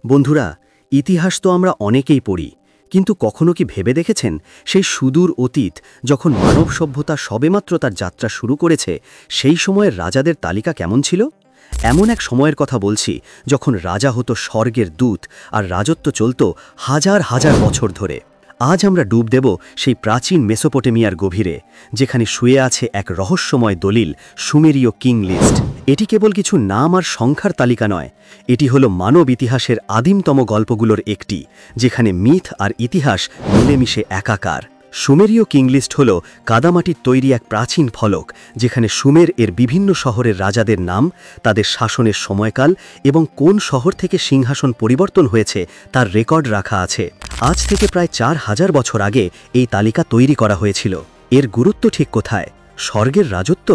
বন্ধুরা, ইতিহাস তো আমরা অনেকেই পড়ি, কিন্তু কখনো কি ভেবে দেখেছেন সেই সুদূর অতীত যখন মানব সভ্যতা সবেমাত্র তার যাত্রা শুরু করেছে, সেই সময়ের রাজাদের তালিকা কেমন ছিল? এমন এক সময়ের কথা বলছি যখন রাজা হতো স্বর্গের দূত আর রাজত্ব চলত হাজার হাজার বছর ধরে। আজ আমরা ডুব দেব সেই প্রাচীন মেসোপটেমিয়ার গভীরে, যেখানে শুয়ে আছে এক রহস্যময় দলিল, সুমেরীয় কিং লিস্ট। এটি কেবল কিছু নাম আর সংখ্যার তালিকা নয়, এটি হলো মানব ইতিহাসের আদিমতম গল্পগুলোর একটি, যেখানে মিথ আর ইতিহাস মিলেমিশে একাকার। সুমেরীয় কিংলিস্ট হল কাদামাটির তৈরি এক প্রাচীন ফলক, যেখানে সুমের এর বিভিন্ন শহরের রাজাদের নাম, তাদের শাসনের সময়কাল এবং কোন শহর থেকে সিংহাসন পরিবর্তন হয়েছে তার রেকর্ড রাখা আছে। আজ থেকে প্রায় 4000 বছর আগে এই তালিকা তৈরি করা হয়েছিল। এর গুরুত্ব ঠিক কোথায়? স্বর্গের রাজত্ব?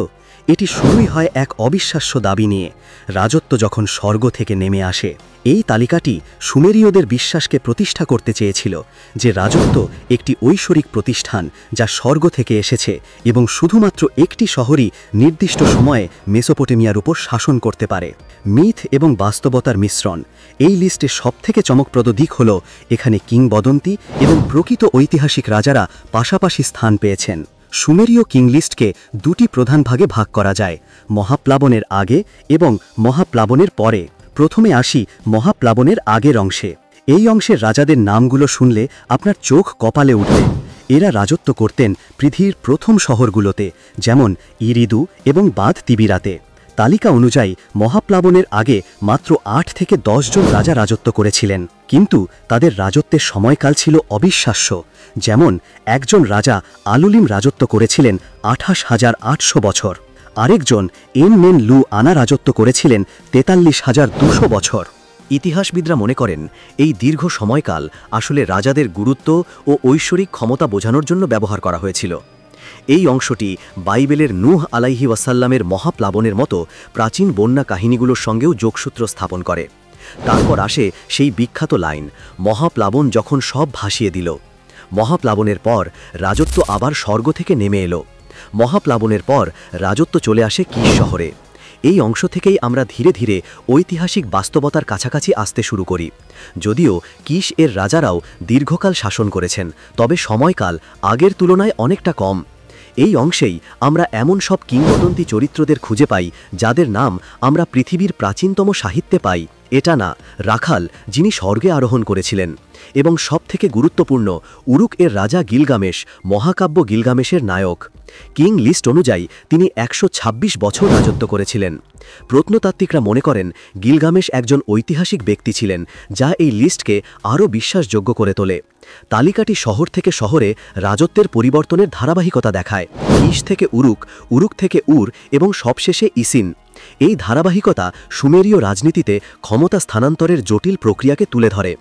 এটি শুরুই হয় এক অবিশ্বাস্য দাবি নিয়ে, রাজত্ব যখন স্বর্গ থেকে নেমে আসে। এই তালিকাটি সুমেরীয়দের বিশ্বাসকে প্রতিষ্ঠা করতে চেয়েছিল যে রাজত্ব একটি ঐশ্বরিক প্রতিষ্ঠান যা স্বর্গ থেকে এসেছে এবং শুধুমাত্র একটি শহরই নির্দিষ্ট সময়ে মেসোপটেমিয়ার উপর শাসন করতে পারে। মিথ এবং বাস্তবতার মিশ্রণ এই লিস্টে সবথেকে চমকপ্রদ দিক হল এখানে কিংবদন্তি এবং প্রকৃত ঐতিহাসিক রাজারা পাশাপাশি স্থান পেয়েছেন। সুমেরীয় কিংলিস্টকে দুটি প্রধান ভাগে ভাগ করা যায়, মহাপ্লাবনের আগে এবং মহাপ্লাবনের পরে। প্রথমে আসি মহাপ্লাবনের আগের অংশে। এই অংশের রাজাদের নামগুলো শুনলে আপনার চোখ কপালে উঠবে। এরা রাজত্ব করতেন পৃথিবীর প্রথম শহরগুলোতে, যেমন ইরিদু এবং বাদ তিবিরাতে। তালিকা অনুযায়ী মহাপ্লাবনের আগে মাত্র 8 থেকে 10 জন রাজা রাজত্ব করেছিলেন, কিন্তু তাদের রাজত্বের সময়কাল ছিল অবিশ্বাস্য। যেমন একজন রাজা আলুলিম রাজত্ব করেছিলেন 28,800 বছর, আরেকজন এন-মেন লু আনা রাজত্ব করেছিলেন 43,200 বছর। ইতিহাসবিদরা মনে করেন এই দীর্ঘ সময়কাল আসলে রাজাদের গুরুত্ব ও ঐশ্বরিক ক্ষমতা বোঝানোর জন্য ব্যবহার করা হয়েছিল। এই অংশটি বাইবেলের নূহ আলাইহি ওয়াসাল্লামের মহাপ্লাবনের মতো প্রাচীন বন্যা কাহিনীগুলোর সঙ্গেও যোগসূত্র স্থাপন করে। তারপর আসে সেই বিখ্যাত লাইন, মহাপ্লাবন যখন সব ভাসিয়ে দিল। মহাপ্লাবনের পর রাজত্ব আবার স্বর্গ থেকে নেমে এলো। মহাপ্লাবনের পর রাজত্ব চলে আসে কিস শহরে। এই অংশ থেকেই আমরা ধীরে ধীরে ঐতিহাসিক বাস্তবতার কাছাকাছি আসতে শুরু করি। যদিও কিস এর রাজারাও দীর্ঘকাল শাসন করেছেন, তবে সময়কাল আগের তুলনায় অনেকটা কম। এই অংশেই আমরা এমন সব কিংবদন্তি চরিত্রদের খুঁজে পাই যাদের নাম আমরা পৃথিবীর প্রাচীনতম সাহিত্যে পাই। এটা না, রাখাল যিনি স্বর্গে আরোহণ করেছিলেন, এবং সবথেকে গুরুত্বপূর্ণ উরুক এর রাজা গিলগামেশ, মহাকাব্য গিলগামেশের নায়ক। কিং লিস্ট অনুযায়ী তিনি 126 বছর রাজত্ব করেছিলেন। প্রত্নতাত্ত্বিকরা মনে করেন গিলগামেশ একজন ঐতিহাসিক ব্যক্তি ছিলেন, যা এই লিস্টকে আরও বিশ্বাসযোগ্য করে তোলে। তালিকাটি শহর থেকে শহরে রাজত্বের পরিবর্তনের ধারাবাহিকতা দেখায়, কিস থেকে উরুক, উরুক থেকে উর এবং সবশেষে ইসিন। এই ধারাবাহিকতা সুমেরীয় রাজনীতিতে ক্ষমতা স্থানান্তরের জটিল প্রক্রিয়াকে তুলে ধরে।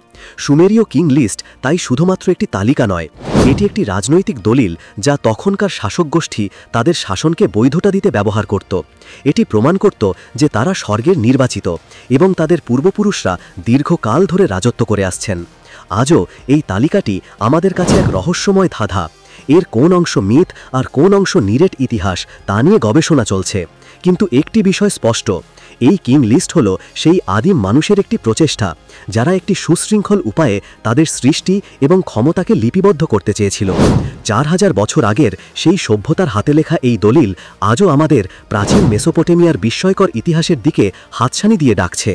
সুমেরীয় কিং লিস্ট তাই শুধুমাত্র একটি তালিকা নয়, এটি একটি রাজনৈতিক দলিল যা তখনকার শাসক গোষ্ঠী তাদের শাসনকে বৈধতা দিতে ব্যবহার করত। এটি প্রমাণ করত যে তারা স্বর্গের নির্বাচিত এবং তাদের পূর্বপুরুষরা দীর্ঘকাল ধরে রাজত্ব করে আসছেন। আজও এই তালিকাটি আমাদের কাছে এক রহস্যময় ধাঁধা। এর কোন অংশ মিথ আর কোন অংশ নিরেট ইতিহাস তা নিয়ে গবেষণা চলছে, কিন্তু একটি বিষয় স্পষ্ট, এই কিং লিস্ট হল সেই আদিম মানুষের একটি প্রচেষ্টা যারা একটি সুশৃঙ্খল উপায়ে তাদের সৃষ্টি এবং ক্ষমতাকে লিপিবদ্ধ করতে চেয়েছিল। 4000 বছর আগের সেই সভ্যতার হাতে লেখা এই দলিল আজও আমাদের প্রাচীন মেসোপটেমিয়ার বিস্ময়কর ইতিহাসের দিকে হাতছানি দিয়ে ডাকছে।